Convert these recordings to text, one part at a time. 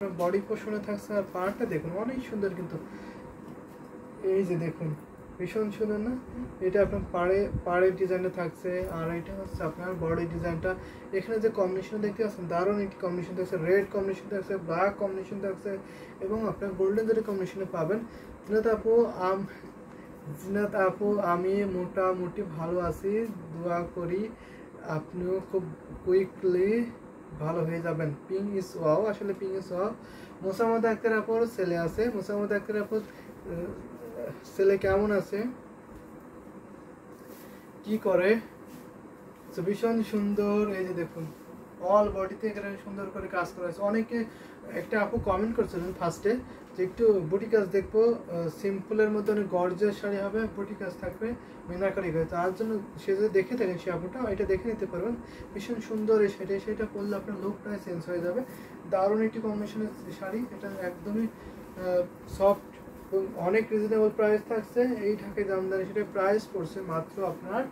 Body পোর্শনে থাকছে আর পাড়টা দেখুন অনেক সুন্দর, কিন্তু এই যে দেখুন ভীষণ সুন্দর না? এটা আপনার পাড়ের ডিজাইনটা থাকছে, আর এটা হচ্ছে আপনার বডি ডিজাইনটা। এখানে যে কম্বিনেশন দেখতে পাচ্ছেন দারুণ একটি কম্বিনেশন থাকছে, রেড কম্বিনেশন থাকছে, ব্ল্যাক কম্বিনেশন থাকছে এবং আপনার গোল্ডেন জরি কম্বিনেশনে পাবেন। জিনাত আপু আমি মোটামুটি ভালো আছি, দোয়া করি আপনিও খুব কুইকলি ভালো হয়ে যাবেন। পিং ইস ওয়াও, আসলে পিং ইস ওয়াও। মোসাম্মদ আক্তার আপুর ছেলে আছে, মোসাম্মদ আক্তার আপুর ছেলে কেমন আছে, কি করে? ভীষণ সুন্দর। এই যে দেখুন অল বডিতে এখানে সুন্দর করে কাজ করা হয়েছে। অনেকে একটা আপু কমেন্ট করছিলেন ফার্স্টে যে একটু বুটি কাজ দেখবো, সিম্পলের মধ্যে অনেক গর্জিয়াস শাড়ি হবে, বুটি কাজ থাকবে, মিনাকারি করে। তার জন্য সে যদি দেখে থাকেন সে আপুটা এটা দেখে নিতে পারবেন। ভীষণ সুন্দর এই শাড়ি, সেটা পরলে আপনার লুকটাই চেঞ্জ হয়ে যাবে। দারুণ একটি কম্বিনেশনের শাড়ি, এটা একদমই সফট, অনেক রিজনেবল প্রাইস থাকছে। এই ঢাকায় জামদানি সেটা প্রাইস পড়ছে মাত্র আপনার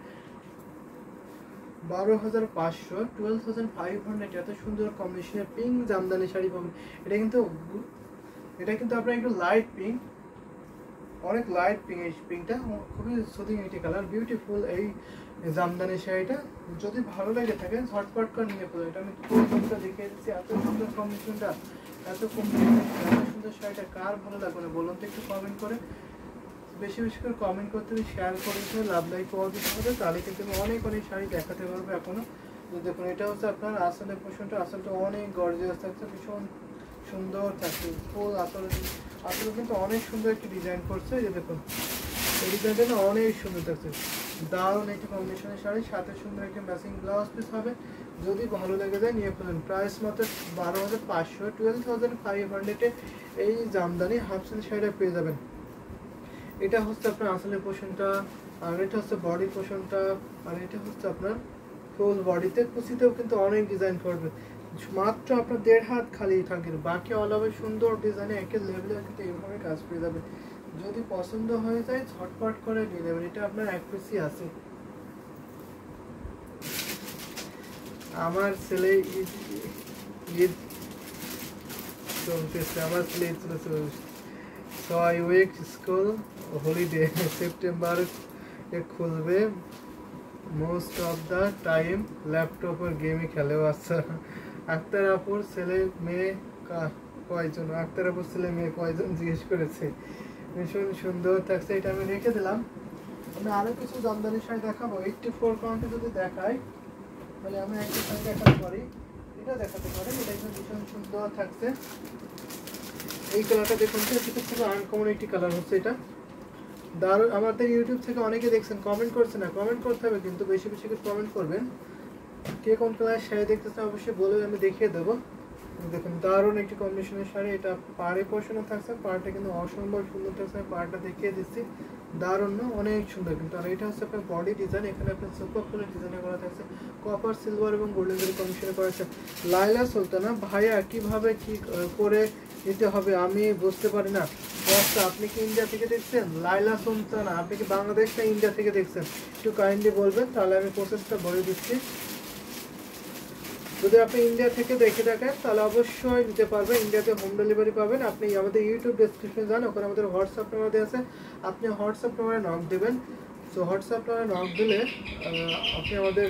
12,500, 12,500। এত সুন্দর কম্বিনেশনের পিঙ্ক জামদানি শাড়ি পাবেন। এটা কিন্তু আপনার একটু লাইট পিঙ্ক, অনেক লাইট পিঙ্ক। এই পিঙ্কটা খুবই সুদিং একটি কালার, বিউটিফুল এই জামদানি শাড়িটা। যদি ভালো লাগে থাকে ঝটপট করে নিয়ে পড়ে। এটা আমি কোনটা দেখিয়ে দিচ্ছি, এত সুন্দর কম্বিনেশনটা, এত সুন্দর শাড়িটা কার ভালো লাগবে না বলুন তো একটু কমেন্ট করে। বেশি বেশি করে কমেন্ট করতে হবে, শেয়ার করে দিতে হবে, লাভ লাইক পাওয়া দিতে হবে, তাহলে কিন্তু আমি অনেক শাড়ি দেখাতে পারবো এখনো। দেখুন এটা হচ্ছে আপনার আসলের পোর্শনটা, আসলটা অনেক গর্জিয়াস থাকছে, ভীষণ সুন্দর থাকছে। ফুল আসলে কিন্তু অনেক সুন্দর একটি ডিজাইন করছে। এই যে দেখুন এই ডিজাইনটা না অনেক সুন্দর থাকছে, দারুণ একটি কম্বিনেশনের শাড়ি, সাথে সুন্দর একটি ম্যাচিং ব্লাউজ পিস হবে। যদি ভালো লেগে যায় নিয়ে ফেলেন। প্রাইস মাত্র 12,500, 12,500 এই জামদানি হাফ সিল্ক শাড়িটা পেয়ে যাবেন। এটা হচ্ছে আপনার আসলের পোর্শনটা, আর এটা হচ্ছে বডি পোর্শনটা, আর এটা হচ্ছে আপনার ফুল বডিতে। কুচিতেও কিন্তু অনেক ডিজাইন করবে, মাত্র আপনার 1.5 হাত খালি থাকে, বাকি অল ওভার সুন্দর ডিজাইনে একের লেভেলে কিন্তু এইভাবে কাজ পেয়ে যাবে। যদি পছন্দ হয়ে যায় ঝটপট করে নিয়ে নেবেন। এটা আপনার এক পিসই আছে। আমার ছেলে ঈদ চলতেছে, আমার ছেলে ঈদ চলেছে 6 উইক স্কুল হলিডে, সেপ্টেম্বর খুলবে, most of the time laptop আর গেমই খেলে। আচ্ছা, আক্তার আপুর ছেলে মেয়ে কয়জন? আক্তার আপুর ছেলে মেয়ে কয়জন জিজ্ঞেস করেছে। ভীষণ সুন্দর থাকছে, এটা আমি রেখে দিলাম। আমি আরো কিছু জামদানি শাড়ি দেখাবো। 84 কাউন্টে যদি দেখাই তাহলে আমি একটা শাড়ি দেখাতে পারি, এটা দেখাতে পারি। এটা কিন্তু ভীষণ সুন্দর থাকছে। এই কালারটা দেখুন তো, এটা খুব আনকমন একটি কালার হচ্ছে। এটা দারুণ। আমাদের ইউটিউব থেকে অনেকে দেখছেন, কমেন্ট করছে না, কমেন্ট করতে হবে কিন্তু বেশি বেশি করে কমেন্ট করবেন। কে কোন কালার শাড়ি দেখতেছে অবশ্যই বলে আমি দেখিয়ে দেবো। দেখুন দারুণ একটি কম্বিনেশনের শাড়ি, এটা পাড়ে পোর্শনে থাকছে, পাড়টা কিন্তু অসম্ভব সুন্দর থাকছে। পাড়টা দেখিয়ে দিচ্ছি, দারুণ না, অনেক সুন্দর কিন্তু। আর এটা হচ্ছে আপনার বডি ডিজাইন, এখানে আপনার সুপার ফুলের ডিজাইন করা থাকছে, কপার সিলভার এবং গোল্ডেন জরি কম্বিনেশনে করা আছে। লাইলা সুলতানা ভাইয়া কিভাবে কি করে নিতে হবে আমি বুঝতে পারি না। আপনি কি ইন্ডিয়া থেকে দেখছেন? লাইলা সুলতানা আপনি কি বাংলাদেশ না ইন্ডিয়া থেকে দেখছেন? একটু কাইন্ডলি বলবেন, তাহলে আমি প্রসেসটা বলে দিচ্ছি। যদি আপনি ইন্ডিয়া থেকে দেখে থাকেন তাহলে অবশ্যই দিতে পারবেন, ইন্ডিয়াতে হোম ডেলিভারি পাবেন। আপনি আমাদের ইউটিউব ডেসক্রিপশনে যান, ওখানে আমাদের হোয়াটসঅ্যাপ নাম্বার দেওয়া আছে, আপনি হোয়াটসঅ্যাপ নাম্বারে নক দেবেন। সো হোয়াটসঅ্যাপ নাম্বারে নক দিলে আপনি আমাদের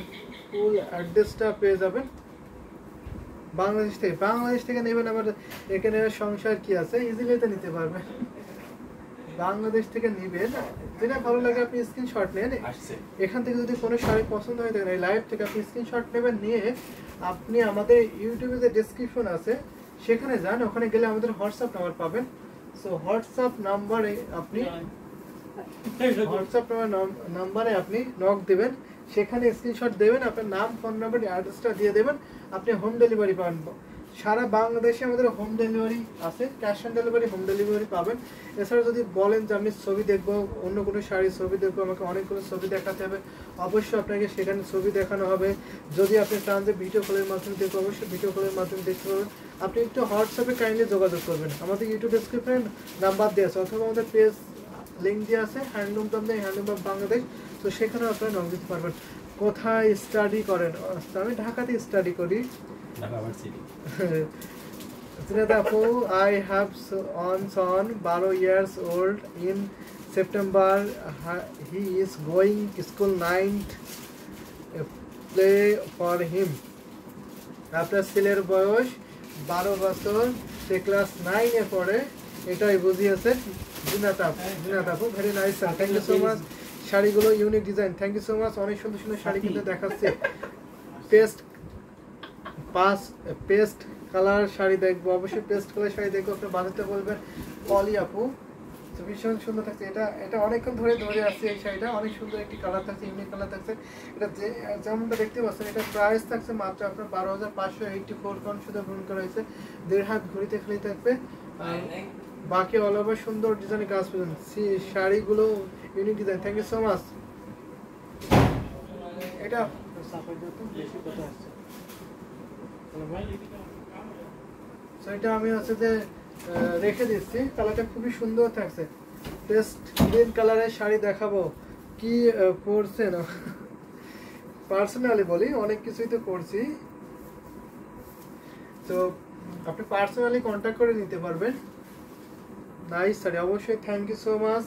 ফুল অ্যাড্রেসটা পেয়ে যাবেন। বাংলাদেশ থেকে নেবেন, আবার এখানে সংসার কি আছে, ইজিলি তো নিতে পারবেন। বাংলাদেশ থেকে নেবেন, যেটা ভালো লাগে আপনি স্ক্রিনশট নেন। এখান থেকে যদি কোনো শাড়ি পছন্দ হয়ে থাকে এই লাইভ থেকে আপনি স্ক্রিনশট নেবেন, নিয়ে আপনি আমাদের ইউটিউবে যে ডেসক্রিপশন আছে সেখানে যান, ওখানে গেলে আমাদের হোয়াটসঅ্যাপ নাম্বার পাবেন। সো হোয়াটসঅ্যাপ নাম্বারে আপনি নক দেবেন, সেখানে স্ক্রিনশট দেবেন, আপনার নাম, ফোন নাম্বার, অ্যাড্রেসটা দিয়ে দেবেন, আপনি হোম ডেলিভারি পাবেন। সারা বাংলাদেশে আমাদের হোম ডেলিভারি আছে, cash on delivery home delivery পাবেন। এছাড়া যদি বলেন যে আমি ছবি দেখবো, অন্য কোনো শাড়ির ছবি দেখবো, আমাকে অনেকগুলো ছবি দেখাতে হবে, অবশ্যই আপনাকে সেখানে ছবি দেখানো হবে। যদি আপনি চান যে ভিডিও কলের মাধ্যমে দেখবো, অবশ্যই ভিডিও কলের মাধ্যমে দেখতে পাবেন। আপনি একটু হোয়াটসঅ্যাপে কাইন্ডলি যোগাযোগ করবেন, আমাদের ইউটিউব ডেসক্রিপশনে নাম্বার দেওয়া আছে, অথবা আমাদের পেজ লিঙ্ক দেওয়া আছে, হ্যান্ডলুম বাংলাদেশ। তো সেখানে আপনারা নক দিতে পারবেন। কোথায় স্টাডি করেন? আমি ঢাকাতে স্টাডি করি। Zinata Apu, I have son 12 years old in September. He is going school 9th. Play for him. আপনার ছেলের বয়স 12 বছর, সে ক্লাস 9 এ পড়ে, এটাই বুঝিয়েছে জিনাত আপু। Very nice sir, thank you so much. শাড়িগুলো unique design, thank you so much. অনেক সুন্দর সুন্দর শাড়ি কিন্তু দেখাচ্ছে। পেস্ট কালার শাড়ি দেখবো, অবশ্যই পেস্ট কালার শাড়ি দেখবো। আপনি বানাতে বলবেন পলি আপু। তো ভীষণ সুন্দর থাকছে, এটা অনেকক্ষণ ধরে আসছে। এই শাড়িটা অনেক সুন্দর একটি কালার থাকছে, ইউনিক কালার থাকছে। এটা যেমনটা দেখতে পাচ্ছেন, এটা প্রাইস থাকছে মাত্র আপনার 12,584 পাউন্ড শুধু গ্রহণ করা হয়েছে। 1.5 হাত ঘড়িতে খালি থাকবে। আর বাকি অল ওভার সুন্দর ডিজাইনের কাজ পাবেন। শাড়িগুলো unique design, thank you so much. এটা বেশি কথা আসছে, এটা আমি হচ্ছে যে রেখে দিচ্ছি। কালারটা খুবই সুন্দর থাকছে। পেস্ট গ্রিন কালারের শাড়ি দেখাবো, কি পরছেন? পার্সোনালি বলি, অনেক কিছুই তো করছি, তো আপনি পার্সোনালি কন্ট্যাক্ট করে নিতে পারবেন। নাইস শাড়ি, অবশ্যই থ্যাংক ইউ সো মাচ।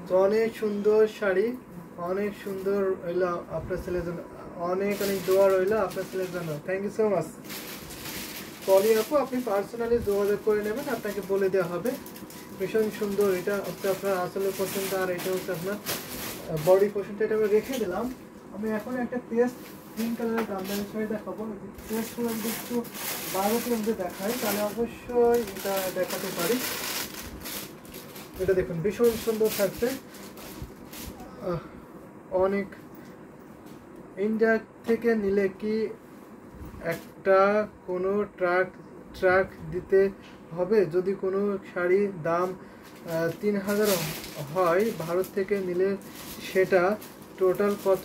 তো অনেক সুন্দর শাড়ি, অনেক সুন্দর হইলো আপনার ছেলের জন্য। অনেক দোয়া রইলো আপনার ছেলের জন্য, থ্যাংক ইউ সো মাচ। পলি আপু, আপনি পার্সোনালি যোগাযোগ করে নেবেন, আপনাকে বলে দেওয়া হবে। ভীষণ সুন্দর, এটা হচ্ছে আপনার আসলে পছন্দ, আর এটা হচ্ছে আপনার বডি পোর্শনটা। এটা আমি রেখে দিলাম। আমি এখন একটা পেস্ট গ্রিন কালারের জামদানি শাড়ি দেখাবো। পেস্টগুলো যদি একটু 12 মধ্যে দেখাই তাহলে অবশ্যই এটা দেখাতে পারি। এটা দেখুন, ভীষণ সুন্দর থাকছে। অনেক ইন্ডিয়া থেকে নিলে কি একটা কোনো ট্রাক দিতে হবে? যদি কোনো শাড়ির দাম 3,000 হয়, ভারত থেকে নিলে সেটা টোটাল কত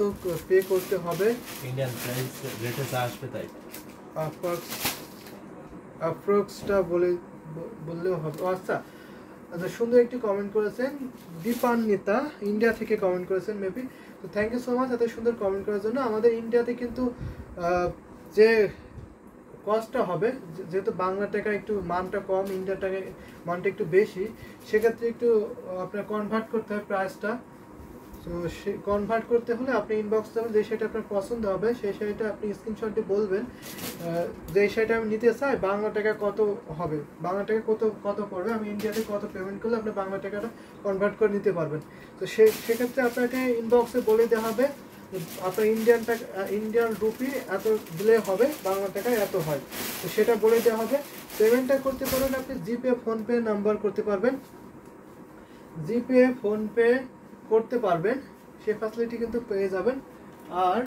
পে করতে হবে? ইন্ডিয়ান প্রাইস রেটে যা আসবে তাই অ্যাপ্রক্সটা বললেও হবে। আচ্ছা, সুন্দর একটি কমেন্ট করেছেন দীপান্বিতা, ইন্ডিয়া থেকে কমেন্ট করেছেন মেবি। তো থ্যাংক ইউ সো মাচ এত সুন্দর কমেন্ট করার জন্য। আমাদের ইন্ডিয়াতে কিন্তু যে কস্টটা হবে, যেহেতু বাংলা টাকা একটু মানটা কম, ইন্ডিয়ান টাকায় মানটা একটু বেশি, সেক্ষেত্রে একটু আপনার কনভার্ট করতে হবে প্রাইসটা। তো সে কনভার্ট করতে হলে আপনি ইনবক্স দেবেন, যে শাড়িটা আপনার পছন্দ হবে সেই শাড়িটা আপনি স্ক্রিনশট দিয়ে বলবেন যে শাড়িটা আমি নিতে চাই, বাংলা টাকা কত হবে, বাংলা টাকা কত পড়বে, আমি ইন্ডিয়াতে কত পেমেন্ট করলে আপনি বাংলা টাকাটা কনভার্ট করে নিতে পারবেন। তো সেক্ষেত্রে আপনাকে ইনবক্সে বলে দেওয়া হবে আপনার ইন্ডিয়ান রুপি এত দিলে হবে, বাংলা টাকায় এত হয়। তো সেটা বলে দেওয়া হবে। পেমেন্টটা করতে পারবেন আপনি জিপে, ফোনপে নাম্বার করতে পারবেন, জিপে ফোনপে করতে পারবেন, সেই ফ্যাসিলিটি কিন্তু পেয়ে যাবেন। আর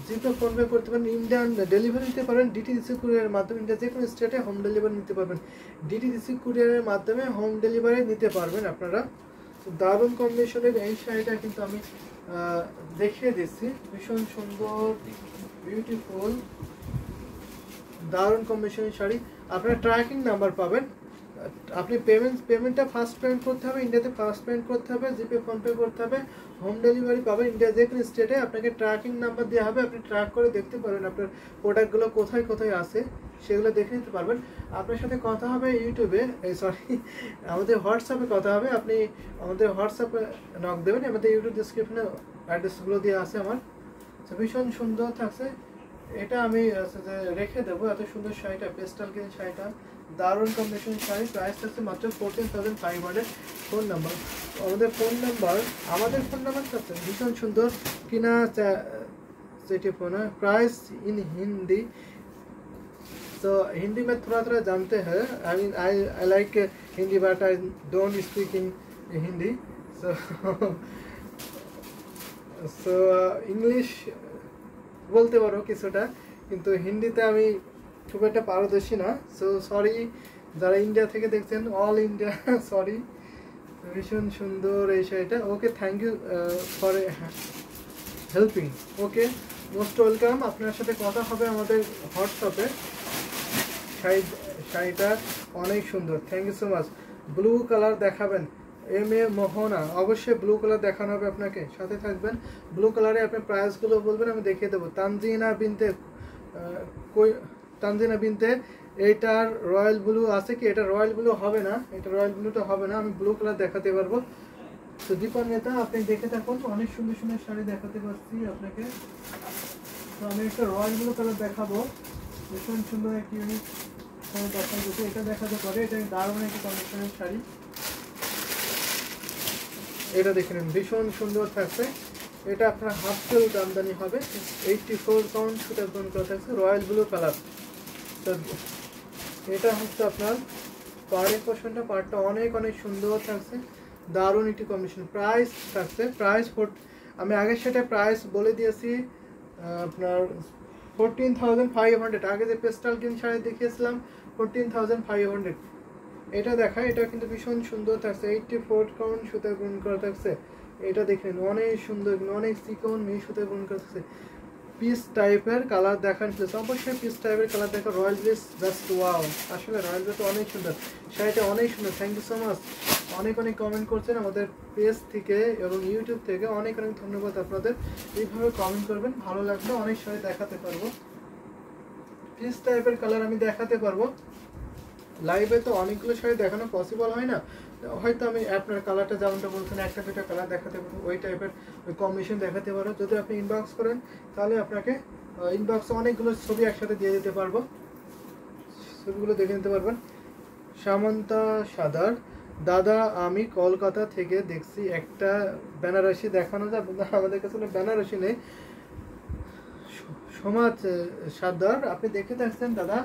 জিপে ফোনপে করতে পারেন, ইন্ডিয়ান ডেলিভারি নিতে পারবেন ডিটিডিসি কুরিয়ারের মাধ্যমে। ইন্ডিয়া যে কোনো স্টেটে হোম ডেলিভারি নিতে পারবেন, ডিটিডিসি কুরিয়ারের মাধ্যমে হোম ডেলিভারি নিতে পারবেন আপনারা। দারুণ কম্বিনেশনের এই শাড়িটা কিন্তু আমি দেখিয়ে দিচ্ছি, ভীষণ সুন্দর বিউটিফুল দারুণ কম্বিনেশনের শাড়ি। আপনারা ট্র্যাকিং নাম্বার পাবেন। আপনি পেমেন্টটা ফার্স্ট পেমেন্ট করতে হবে, ইন্ডিয়াতে ফার্স্ট পেমেন্ট করতে হবে, জিপে ফোনপে করতে হবে, হোম ডেলিভারি পাবেন ইন্ডিয়া যে কোনো স্টেটে। আপনাকে ট্র্যাকিং নাম্বার দেওয়া হবে, আপনি ট্র্যাক করে দেখতে পারবেন আপনার প্রোডাক্টগুলো কোথায় কোথায় আছে, সেগুলো দেখে নিতে পারবেন। আপনার সাথে কথা হবে ইউটিউবে, আমাদের হোয়াটসঅ্যাপে কথা হবে। আপনি আমাদের হোয়াটসঅ্যাপে নক দেবেন, আমাদের ইউটিউব ডিসক্রিপশনে অ্যাড্রেসগুলো দিয়ে আছে আমার। ভীষণ সুন্দর থাকছে, এটা আমি রেখে দেবো। এত সুন্দর শাড়িটা, পেস্টাল গ্রিন শাড়িটা, দারুণ কম্বিনেশন শাড়ি। প্রাইস থাকছে মাত্র 14,500। ফোন নাম্বার, আমাদের ফোন নাম্বার থাকছে ভীষণ সুন্দর কিনা सेटी फोन है। प्राइस इन हिंदी, तो हिंदी में थोड़ा जानते हैं। I mean I like Hindi but I don't speak in Hindi, so English বলতে পারো কিছুটা, কিন্তু হিন্দিতে আমি খুব একটা পারদর্শী না। সো সরি যারা ইন্ডিয়া থেকে দেখছেন, অল ইন্ডিয়া সরি। ভীষণ সুন্দর এই শাড়িটা। Okay, thank you for helping. Okay, most welcome. আপনার সাথে কথা হবে আমাদের হোয়াটসঅ্যাপে। শাড়িটা অনেক সুন্দর, thank you so much. Blue colour দেখাবেন এম এ মোহনা, অবশ্যই ব্লু কালার দেখানো হবে আপনাকে, সাথে থাকবেন। ব্লু কালারে আপনার প্রাইসগুলো বলবেন, আমি দেখিয়ে দেবো। তানজিনা বিনতে তানজিনা বিনতে, এইটার রয়্যাল ব্লু আছে কি? এটা রয়্যাল ব্লু হবে না, এটা রয়্যাল ব্লুটা হবে না, আমি ব্লু কালার দেখাতে পারবো। তো দীপন নেতা আপনি দেখে থাকুন, অনেক সুন্দর সুন্দর শাড়ি দেখাতে পারছি আপনাকে। তো আমি একটা রয়্যাল ব্লু কালার দেখাবো, ভীষণ সুন্দর একটি ইউনিক শাড়ি দেখা যাচ্ছে। এটা দেখাতে পারে, এটা দারুণ একটি কন্ডিশনের শাড়ি। এটা দেখে নিন, ভীষণ সুন্দর থাকছে। এটা আপনার হাফ সেল জামদানি হবে, 84 কাউন্ট সুতার বোন করা থাকছে, রয়্যাল ব্লু কালার। তো এটা হচ্ছে আপনার পাড়ের পোর্শনটা, পাড়টা অনেক অনেক সুন্দর থাকছে, দারুণ একটি কম্বিনেশন। প্রাইস থাকছে, আমি আগে সেটা প্রাইস বলে দিয়েছি আপনার 14,500। আগে যে পেস্টাল গ্রিন শাড়ি দেখিয়েছিলাম 14,500। এটা দেখা, এটা কিন্তু ভীষণ সুন্দর থাকছে, 84 কাউন্ট সুতার বুন করা থাকছে। এটা দেখেন অনেক সুন্দর, অনেক চিকন মিহি সুতার বুন করা থাকছে। পিস টাইপের কালার দেখান প্লিজ, অবশ্যই পিস টাইপের কালার দেখা। রয়্যাল ব্লিস জাস্ট ওয়াও, আসলে রয়্যাল ব্লিস অনেক সুন্দর, শাড়িটা অনেক সুন্দর। থ্যাংক ইউ সো মাচ, অনেক অনেক কমেন্ট করছেন আমাদের পেজ থেকে এবং ইউটিউব থেকে, অনেক অনেক ধন্যবাদ আপনাদের। এইভাবে কমেন্ট করবেন, ভালো লাগবে, অনেক শাড়ি দেখাতে পারবো। পিস টাইপের কালার আমি দেখাতে পারবো, লাইভে তো অনেকগুলো শাড়ি দেখানো পসিবল হয় না, হয়তো আমি আপনার কালারটা যেমনটা বলছেন একটা দুটো কালার দেখাতে পারবো, ওই টাইপের ওই কম্বিনেশন দেখাতে পারবো। যদি আপনি ইনবক্স করেন তাহলে আপনাকে ইনবক্সে অনেকগুলো ছবি একসাথে দিয়ে দিতে পারবো, ছবিগুলো দেখে নিতে পারবেন। সামন্তা সাদার, দাদা আমি কলকাতা থেকে দেখছি, একটা বেনারসি দেখানো যাবে না? আমাদের কাছে বেনারসি নেই। সমাজ সাদার, আপনি দেখে থাকছেন দাদা,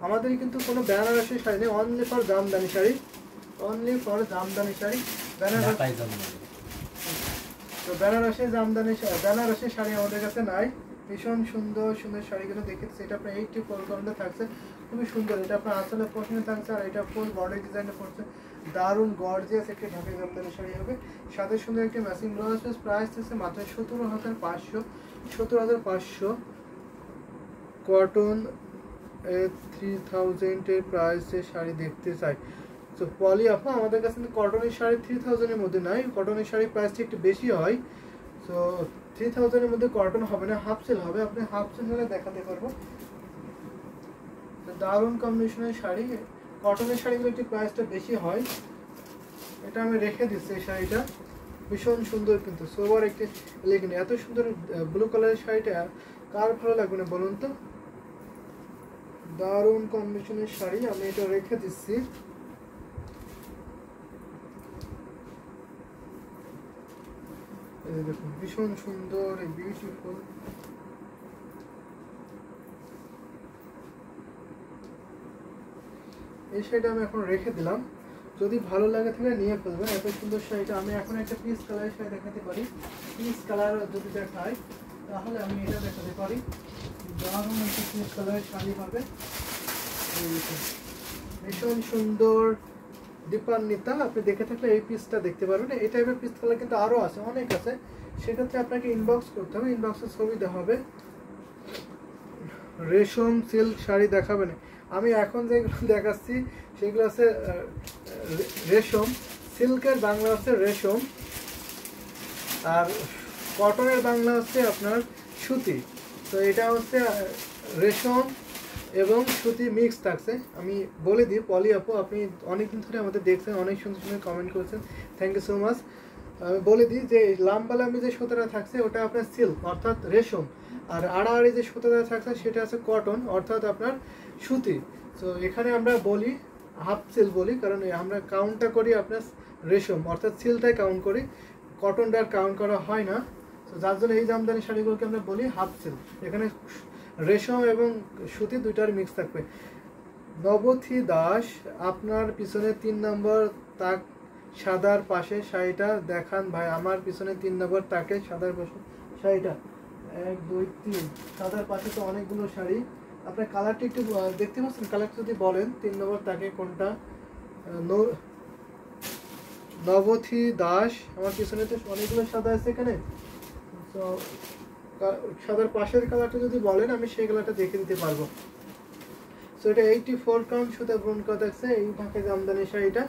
আমাদের কিন্তু কোনো বেনারসি শাড়ি নেই, only for Jamdani sari, only for Jamdani sari. তো বেনারসি শাড়ি আমাদের কাছে নাই। ভীষণ সুন্দর সুন্দর শাড়িগুলো দেখেছি, এটা আপনার 84 কাউন্টে থাকছে, খুবই সুন্দর। এটা আপনার আসলে পোর্শনে থাকছে, আর এটা ফুল বডি ডিজাইনে পড়ছে, দারুণ গর্জিয়াস একটি ঢাকাই জামদানি শাড়ি হবে, সাথে সুন্দর একটি ম্যাচিং ব্লাউজ। প্রাইস থাকছে মাত্র 17,500, 17,500। কটন 3000 এর প্রাইসে শাড়ি দেখতে চাই। তো পলি আপা, আমাদের কাছে কটনের শাড়ি 3000 এর মধ্যে নাই, কটনের শাড়ির প্রাইসটা একটু বেশি হয়। তো 3000 এর মধ্যে কটন হবে না, হাফ সেল হবে, আপনি হাফ সেল হলে দেখাতে পারবো। দারুণ কম্বিনেশনের শাড়ি, কটনের শাড়িগুলো একটু প্রাইসটা বেশি হয়। এটা আমি রেখে দিচ্ছি, এই শাড়িটা ভীষণ সুন্দর, কিন্তু সোবার একটি এলিগেন্ট। এত সুন্দর ব্লু কালারের শাড়িটা কার ভালো লাগবে না বলুন তো? দারুণ কম্বিনেশনের শাড়ি, আমি এটা রেখে দিচ্ছি। এই দেখুন ভীষণ সুন্দর, বিউটিফুল। এই শাড়িটা আমি এখন রেখে দিলাম, যদি ভালো লাগে তাহলে নিয়ে ফেলবেন। এত সুন্দর শাড়িটা আমি এখন একটা পিস কালারের শাড়ি দেখাতে পারি, পিস কালার যদি দেখাই তাহলে আমি এটা দেখাতে পারি, দারুণ একটা পিস কালারের শাড়ি হবে, ভীষণ সুন্দর। দীপান্বিতা, আপনি দেখে থাকলে এই পিসটা দেখতে পারবেন। এই টাইপের পিস কালার কিন্তু আরও আছে, অনেক আছে, সেক্ষেত্রে আপনাকে ইনবক্স করতে হবে, ইনবক্সে ছবি দেওয়া হবে। রেশম সিল্ক শাড়ি দেখাবেন, আমি এখন যেগুলো দেখাচ্ছি সেগুলো আছে রেশম, সিল্কের বাংলা হচ্ছে রেশম, আর কটনের বাংলা হচ্ছে আপনার সুতি। তো এটা হচ্ছে রেশম এবং সুতি মিক্স থাকছে। আমি বলে দিই পলি আপু, আপনি অনেকদিন ধরে আমাদের দেখছেন, অনেক সুন্দর সুন্দর কমেন্ট করেছেন, থ্যাংক ইউ সো মাচ। আমি বলে দিই যে লাম্বালাম্বি যে সুতোটা থাকছে ওটা আপনার সিল্ক অর্থাৎ রেশম, আর আড়াআড়ি যে সুতোটা থাকছে সেটা আছে কটন অর্থাৎ আপনার সুতি। তো এখানে আমরা বলি হাফ সিল বলি, কারণ আমরা কাউন্টটা করি আপনার রেশম অর্থাৎ সিলটাই কাউন্ট করি, কটনটা কাউন্ট করা হয় না। তো যার জন্য এই জামদানি শাড়িগুলোকে আমরা বলি হাফ সিল। এখানে রেশম এবং সুতি দুইটার মিক্স থাকবে। নবথী দাস, আপনার পিছনে 3 নম্বর তাক সাদার পাশে শাড়িটা দেখান ভাই, আমার পিছনে 3 নম্বর তাকে সাদার পাশে শাড়িটা, 1 2 3 সাদার পাশে তো অনেকগুলো শাড়ি, আপনার কালারটা একটু দেখতে পাচ্ছেন, কালারটা যদি বলেন 3 নম্বর তাকে কোনটা। নবথী দাস, আমার পিছনে তো অনেকগুলো সাদা আছে এখানে, তো সাদার পাশের কালারটা যদি বলেন আমি সেই কালারটা দেখে দিতে পারবো। সো এটা 84 কাউন্ট সুতা ব্রন করা থাকছে, এই ঢাকাই জামদানি শাড়িটা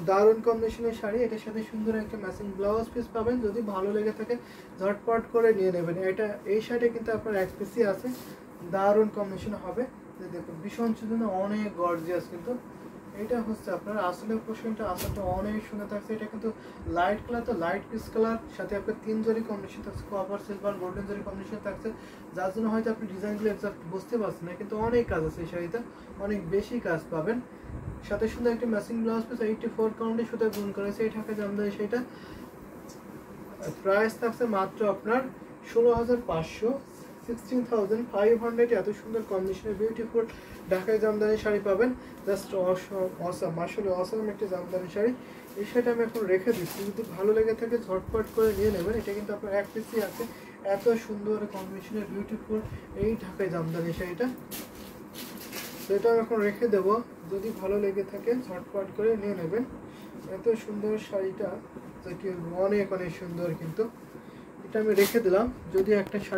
দারুণ কম্বিনেশনের শাড়ি, এটার সাথে সুন্দর একটা ম্যাচিং ব্লাউজ পিস পাবেন। যদি ভালো লেগে থাকে ঝটপট করে নিয়ে নেবেন। এটা এই শাড়িটা কিন্তু আপনার এক পিসই আছে, দারুণ কম্বিনেশন হবে। দেখুন ভীষণ সুন্দর, অনেক গর্জিয়াস কিন্তু। এটা হচ্ছে আপনার আসলের পোর্শনটা, আসলটা অনেক সুন্দর থাকছে। এটা কিন্তু লাইট কালার, তো লাইট পিস কালার, সাথে আপনার 3 জরি কম্বিনেশন থাকছে, কপার সিলভার গোল্ডেন জরি কম্বিনেশন থাকছে, যার জন্য হয়তো আপনি ডিজাইনগুলো এক্সাক্ট বুঝতে পারছেন না, কিন্তু অনেক কাজ আছে এই শাড়িতে, অনেক বেশি কাজ পাবেন। সাথে সুন্দর একটি ম্যাচিং ব্লাউজ পিস 84 কাউন্টে সুতা গুণ করেছে, এই ঢাকা জামদানি শাড়িটা প্রাইস থাকছে মাত্র আপনার 16,500, 16,500। এত সুন্দর কম্বিনেশনের বিউটিফুল ঢাকায় জামদানি শাড়ি পাবেন, জাস্ট অসাম, আসলে অসাম একটি জামদানি শাড়ি। এই শাড়িটা আমি এখন রেখে দিচ্ছি, যদি ভালো লেগে থাকে ঝটপট করে নিয়ে নেবেন। এটা কিন্তু আপনার এক পিসই আছে, এত সুন্দর কম্বিনেশনের বিউটিফুল এই ঢাকায় জামদানি শাড়িটা। সেটা আমি এখন রেখে দেবো, যদি ভালো লেগে থাকে ঝটপট করে নিয়ে নেবেন। এত সুন্দর শাড়িটা, যেটি অনেক অনেক সুন্দর কিন্তু। এটা আমি রেখে দিলাম, যদি একটা শাড়ি